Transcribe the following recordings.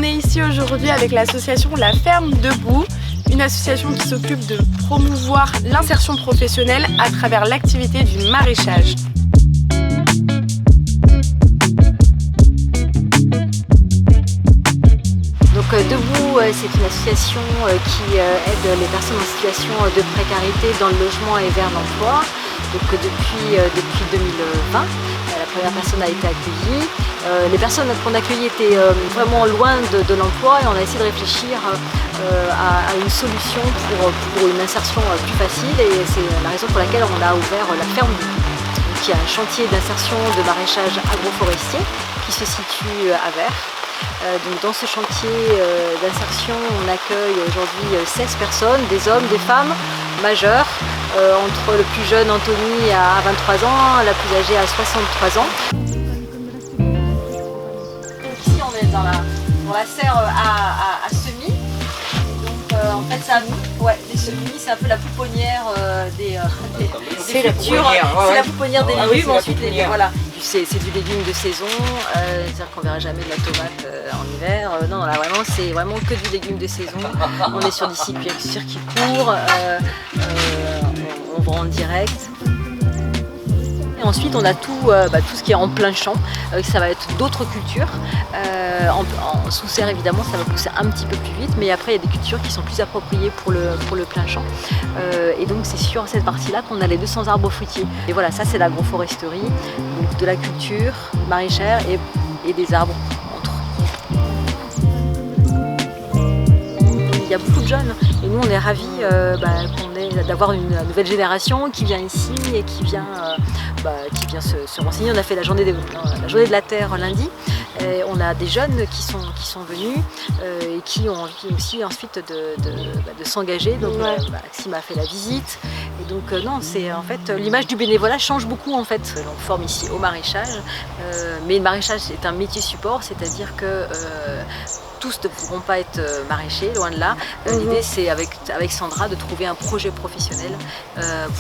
est ici aujourd'hui avec l'association La Ferme Debout, une association qui s'occupe de promouvoir l'insertion professionnelle à travers l'activité du maraîchage. Donc Debout, c'est une association qui aide les personnes en situation de précarité dans le logement et vers l'emploi. Donc depuis 2020, la première personne a été accueillie. Les personnes qu'on a accueillies étaient vraiment loin de l'emploi et on a essayé de réfléchir à une solution pour une insertion plus facile, et c'est la raison pour laquelle on a ouvert la Ferme Debout, qui est un chantier d'insertion de maraîchage agroforestier qui se situe à Vers. Donc dans ce chantier d'insertion, on accueille aujourd'hui 16 personnes, des hommes, des femmes, majeurs, entre le plus jeune Anthony à 23 ans, la plus âgée à 63 ans. Ici on est dans la serre à semis. Donc en fait ça, les semis, c'est un peu la pouponnière des cultures. C'est la pouponnière des légumes, ensuite voilà. C'est du légume de saison, c'est-à-dire qu'on ne verra jamais de la tomate en hiver. Non, là vraiment, c'est vraiment que du légume de saison. On est sur des circuits courts, on vend en direct. Et ensuite, on a tout ce qui est en plein champ, ça va être d'autres cultures. En sous-serre, évidemment, ça va pousser un petit peu plus vite, mais après, il y a des cultures qui sont plus appropriées pour le plein champ. Et donc, c'est sur cette partie-là qu'on a les 200 arbres fruitiers. Et voilà, ça, c'est l'agroforesterie, donc de la culture maraîchère et des arbres entre. Il y a beaucoup de jeunes et nous, on est ravis d'avoir une nouvelle génération qui vient ici et qui vient se renseigner. On a fait la journée de la Terre lundi. Et on a des jeunes qui sont venus et qui ont envie aussi ensuite de s'engager. Donc Maxime a fait la visite. Et donc non, c'est en fait l'image du bénévolat change beaucoup en fait. On forme ici au maraîchage, mais le maraîchage c'est un métier support, c'est-à-dire que tous ne pourront pas être maraîchers, loin de là. L'idée c'est avec Sandra de trouver un projet professionnel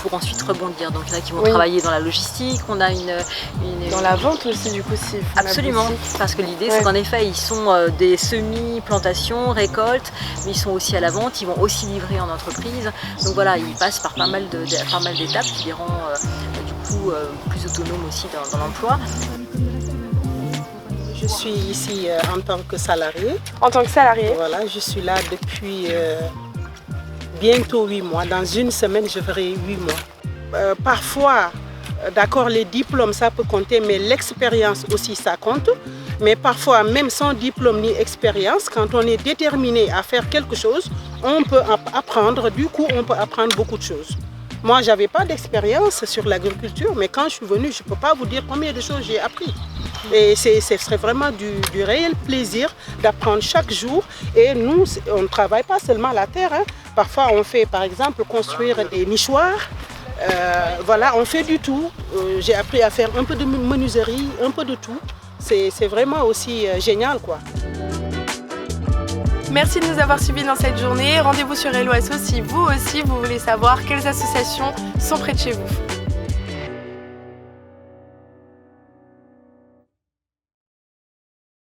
pour ensuite rebondir. Donc il y en a qui vont travailler dans la logistique, on a dans la vente aussi du coup si. Absolument, parce que l'idée c'est qu'en effet ils sont des semis, plantations, récoltes, mais ils sont aussi à la vente, ils vont aussi livrer en entreprise. Donc voilà, ils passent par pas mal d'étapes qui les rend du coup plus autonomes aussi dans l'emploi. Je suis ici en tant que salariée. En tant que salariée? Voilà, je suis là depuis bientôt 8 mois. Dans une semaine, je ferai 8 mois. Parfois, d'accord, les diplômes, ça peut compter, mais l'expérience aussi, ça compte. Mais parfois, même sans diplôme ni expérience, quand on est déterminé à faire quelque chose, on peut apprendre. Du coup, on peut apprendre beaucoup de choses. Moi, je n'avais pas d'expérience sur l'agriculture, mais quand je suis venue, je ne peux pas vous dire combien de choses j'ai appris. Et ce serait vraiment du réel plaisir d'apprendre chaque jour. Et nous, on ne travaille pas seulement la terre. Parfois, on fait, par exemple, construire des nichoirs. Voilà, on fait du tout. J'ai appris à faire un peu de menuiserie, un peu de tout. C'est vraiment aussi génial, quoi. Merci de nous avoir suivis dans cette journée. Rendez-vous sur Hello Asso si vous aussi vous voulez savoir quelles associations sont près de chez vous.